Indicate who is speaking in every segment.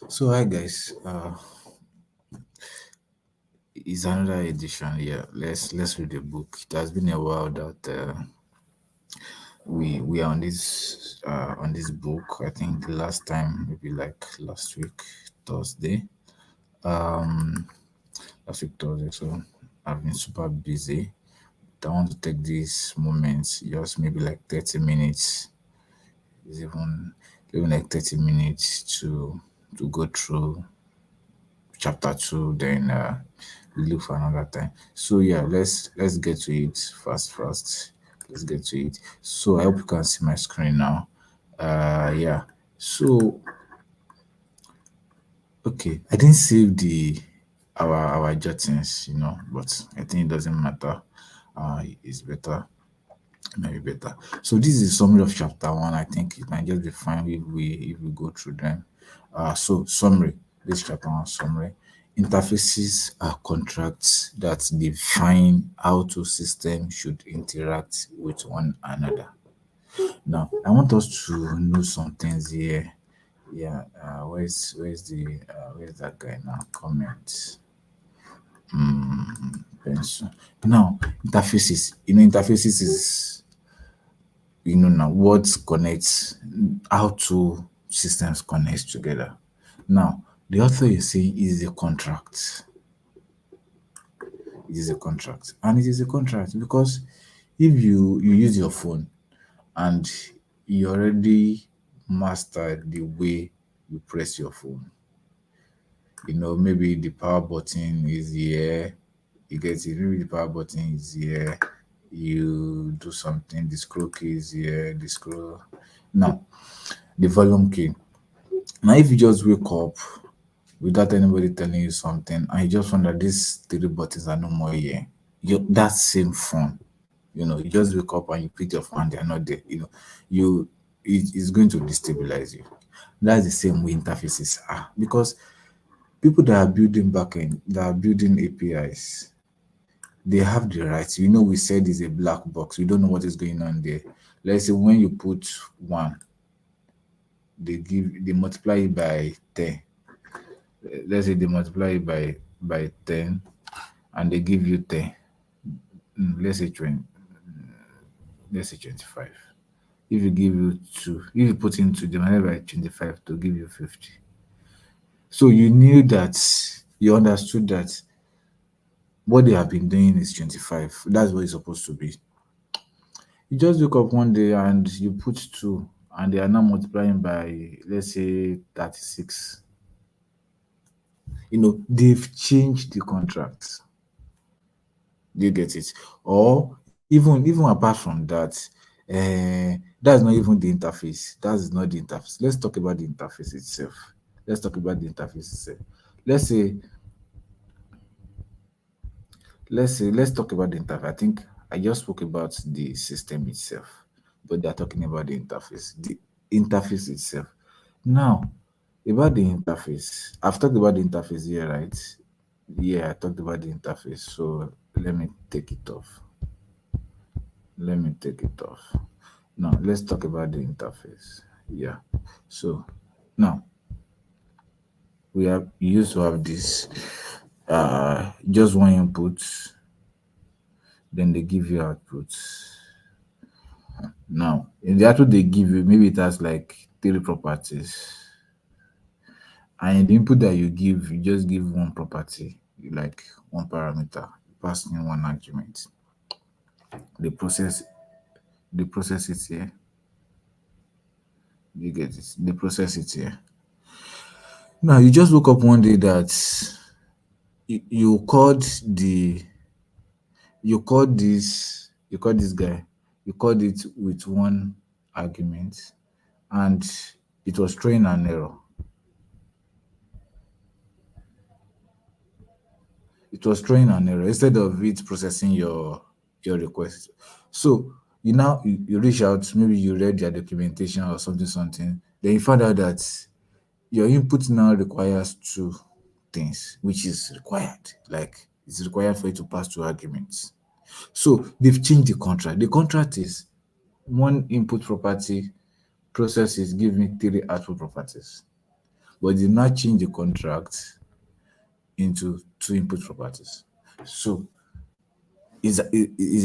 Speaker 1: So hi guys, it's another edition. Yeah, let's read the book. It has been a while that we are on this book. I think the last time maybe like Thursday. Um, last week Thursday. So I've been super busy. I want to take these moments, just maybe like 30 minutes, it's even like 30 minutes to go through chapter two, then we look for another time. So yeah, let's get to it fast. Let's get to it. So I hope you can see my screen now. Yeah. So okay, I didn't save the our jottings, but I think it doesn't matter. It's better, maybe better. So this is a summary of chapter one. I think it might just be fine if we go through them. So summary. This chapter one summary. Interfaces are contracts that define how two systems should interact with one another. Now, I want us to know some things here. Yeah, where's that guy now? Comment. Pencil. Now, interfaces. Interfaces is now what connects how two systems connect together. Now, the author is saying is a contract. It is a contract, and it is a contract because if you use your phone and you already mastered the way you press your phone, maybe the power button is here, you get it, maybe the power button is here, you do something, the scroll key is here, the scroll now, the volume key. Now if you just wake up without anybody telling you something and you just find that these three buttons are no more here, that same phone, you just wake up and you pick your phone, they're not there, you it's going to destabilize you. That's the same way interfaces are, because people that are building backend, that are building APIs, they have the rights. We said it's a black box. We don't know what is going on there. Let's say when you put one, they multiply it by 10. Let's say they multiply it by 10 and they give you 10. Let's say 20. Let's say 25. If you give you two, if you put in two, they multiply by 25 to give you 50. So you knew that, you understood that what they have been doing is 25. That's what it's supposed to be. You just wake up one day and you put two, and they are now multiplying by, let's say, 36. They've changed the contract. Do you get it? Or even apart from that, that's not even the interface. That is not the interface. Let's talk about the interface itself. Let's say let's talk about the interface. I think I just spoke about the system itself, but they're talking about the interface. The interface itself. Now, about the interface, I've talked about the interface here, right? Yeah, I talked about the interface. So let me take it off. Now, let's talk about the interface. Yeah. So now you used to have this just one input, then they give you output. Now, in the output they give you, maybe it has like three properties. And in the input that you give, you just give one property, like one parameter, you pass in one argument. They process it here. You get it? They process it here. Now you just woke up one day that you called this guy, you called it with one argument, and it was throwing an error. Instead of it processing your request. So you reach out, maybe you read their documentation or something, then you found out that your input now requires two things, which is required. Like, it's required for you to pass two arguments. So they've changed the contract. The contract is one input property processes give me three output properties. but did not change the contract into two input properties. So is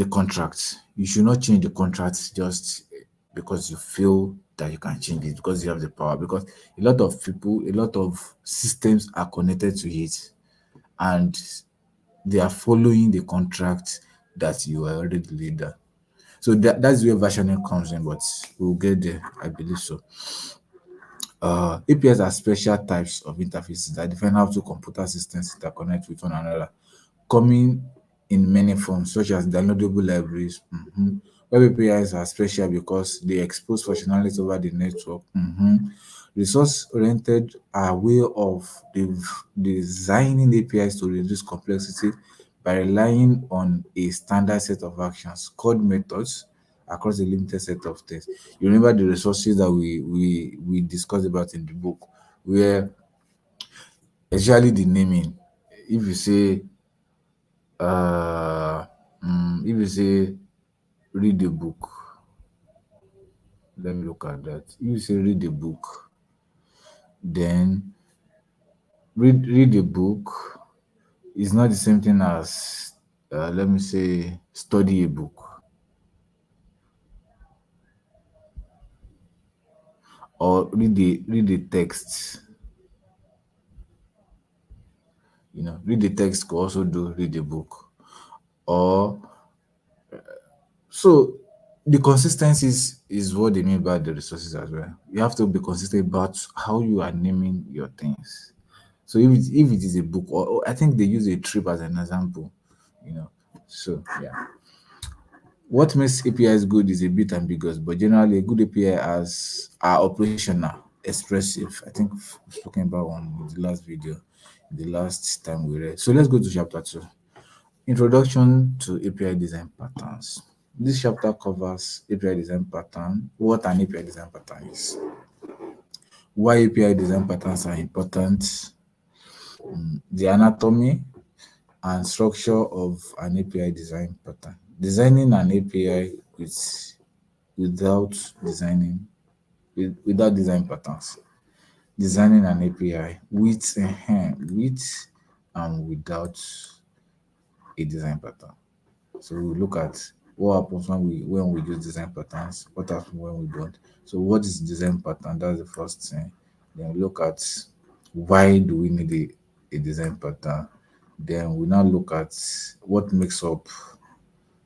Speaker 1: a contract. You should not change the contract just because you feel that you can change it because you have the power. Because a lot of people, a lot of systems are connected to it, and they are following the contract that you are already laid down. So that's where versioning comes in, but we'll get there, I believe so. APIs are special types of interfaces that define how two computer systems interconnect with one another, coming in many forms, such as downloadable libraries. Web APIs are special because they expose functionality over the network. Resource-oriented are a way of designing APIs to reduce complexity by relying on a standard set of actions called methods across a limited set of things. You remember the resources that we discussed about in the book, where especially the naming. If you say if you say read a book, let me look at that. If you say read a book, then read a book is not the same thing as let me say study a book or read the text. Read the text could also do read a book. Or so the consistency is what they mean by the resources as well. You have to be consistent about how you are naming your things. So if it is a book, or I think they use a trip as an example, you know. So yeah, what makes APIs good is a bit ambiguous, but generally a good API has are operational, expressive. I think we've spoken about one in the last video, the last time we read. So let's go to chapter 2. Introduction to API design patterns. This chapter covers API design pattern, what an API design pattern is, why API design patterns are important, the anatomy and structure of an API design pattern. Designing an API without designing without design patterns. Designing an API with and without a design pattern. So we look at what happens when we use design patterns, what happens when we don't. So what is design pattern? That's the first thing. Then we look at why do we need a design pattern. Then we now look at what makes up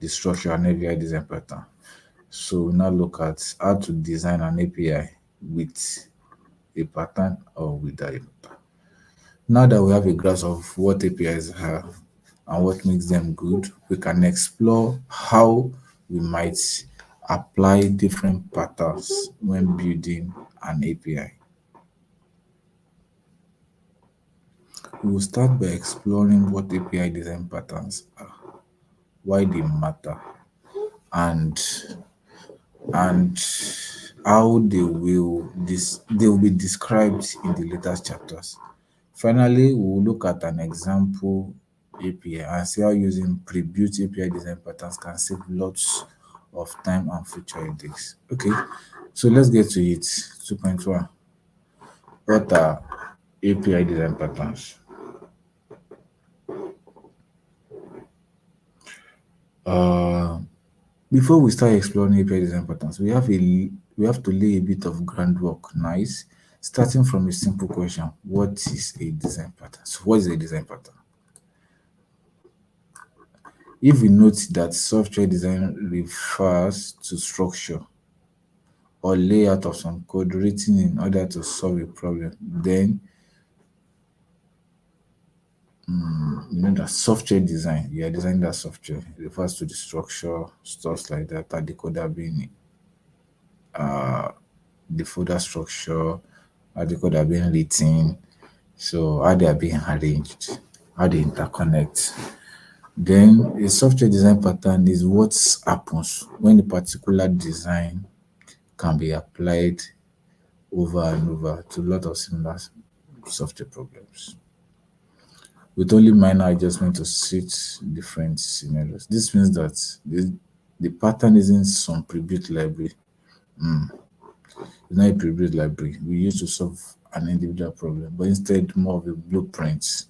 Speaker 1: the structure and API design pattern. So we now look at how to design an API with a pattern or without a pattern. Now that we have a grasp of what APIs have and what makes them good, we can explore how we might apply different patterns when building an API. We will start by exploring what API design patterns are, why they matter, and and how they will be described in the later chapters. Finally, we will look at an example API and see how using pre-built API design patterns can save lots of time and future headaches. Okay, so let's get to it. 2.1. What are API design patterns? Uh, Before we start exploring API design patterns, we have to lay a bit of groundwork. Nice, starting from a simple question: what is a design pattern? So, what is a design pattern? If we note that software design refers to structure or layout of some code written in order to solve a problem, then you know that software design, you are designing that software. It refers to the structure, stuff like that, how the coder being the folder structure, how the code are being written, so how they are being arranged, how they interconnect. Then a software design pattern is what happens when a particular design can be applied over and over to a lot of similar software problems with only minor adjustment to suit different scenarios. This means that the pattern isn't some pre-built library. It's not a pre-built library we use to solve an individual problem, but instead more of a blueprint.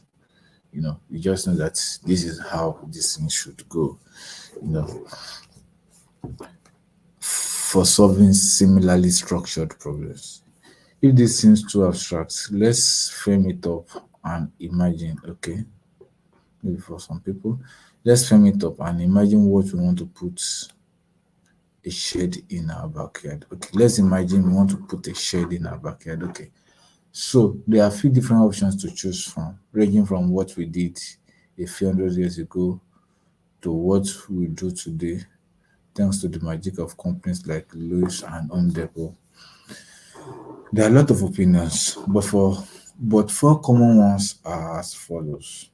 Speaker 1: You just know that this is how this thing should go, you know, for solving similarly structured problems. If this seems too abstract, let's frame it up and imagine, okay, maybe for some people, let's frame it up and imagine what we want to put a shed in our backyard. Okay, let's imagine we want to put a shed in our backyard. Okay, so there are a few different options to choose from, ranging from what we did a few hundred years ago to what we do today, thanks to the magic of companies like Lewis and Home Depot. There are a lot of opinions, but four common ones are as follows.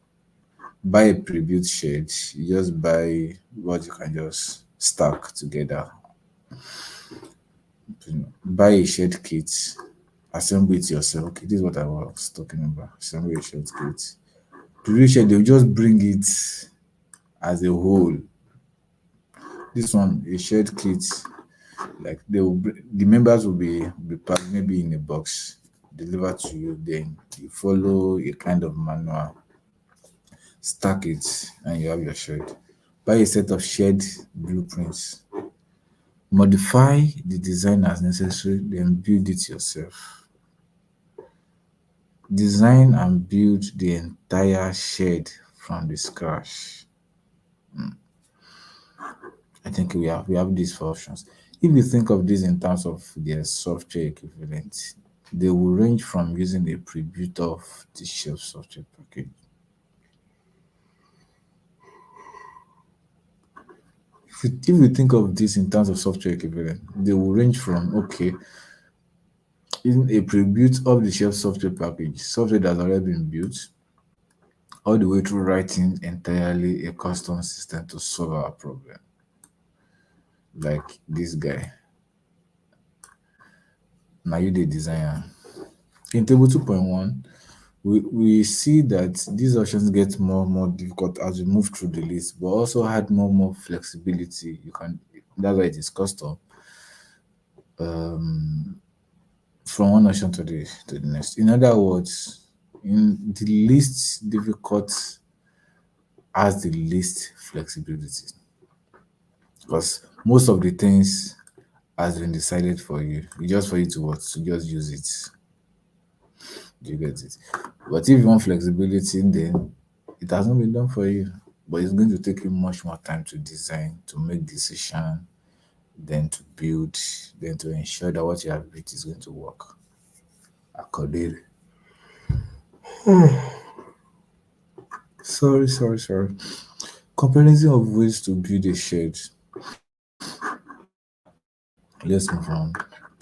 Speaker 1: Buy a pre-built shed. You just buy what you can just stack together. Buy a shed kit. Assemble it yourself. Okay, this is what I was talking about. Assemble a shed kit. Pre-built shed, they'll just bring it as a whole. This one, a shed kit, like the members will be packed maybe in a box, delivered to you. Then you follow a kind of manual, stack it, and you have your shed. Buy a set of shed blueprints. Modify the design as necessary, then build it yourself. Design and build the entire shed from the scratch. I think we have these four options. If you think of this in terms of their software equivalent, they will range from using a preview of the shelf software package. If you think of this in terms of software equivalent, they will range from, okay, using a preview of the shelf software package, software that's already been built, all the way through writing entirely a custom system to solve our problem. Like this guy. Now you the designer. In table 2.1, we see that these options get more and more difficult as we move through the list, but also had more and more flexibility. That's why it is custom. Um, from one option to the next. In other words, in the least difficult has the least flexibility, because most of the things has been decided for you. It's just for you to what to just use it. Do you get it? But if you want flexibility, then it has not been done for you. But it's going to take you much more time to design, to make decision, then to build, then to ensure that what you have built is going to work accordingly. Sorry. Comparison of ways to build a shed. Let's move on.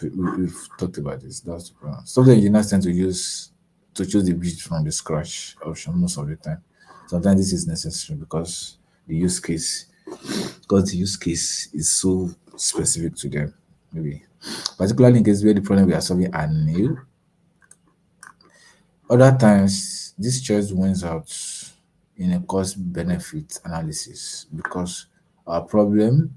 Speaker 1: We've talked about this. That's the problem. Software engineers tend to choose the build from the scratch option most of the time. Sometimes this is necessary the use case, because the use case is so specific to them. Maybe particularly in cases where the problem we are solving are new. Other times, this choice wins out in a cost benefit analysis because our problem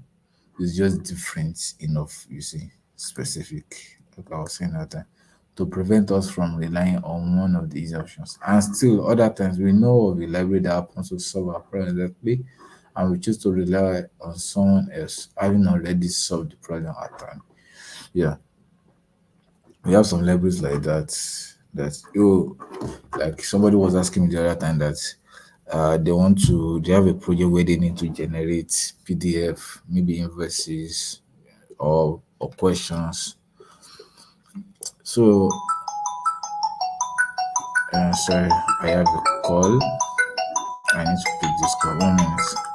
Speaker 1: is just different enough, you see, specific, like I was saying that time, to prevent us from relying on one of these options. And still, other times, we know of a library that happens to solve our problem directly, and we choose to rely on someone else having already solved the problem at time. Yeah, we have some libraries like that. Like somebody was asking me the other time that they have a project where they need to generate PDF, maybe invoices or questions. So, sorry, I have a call. I need to pick this call. 1 minute.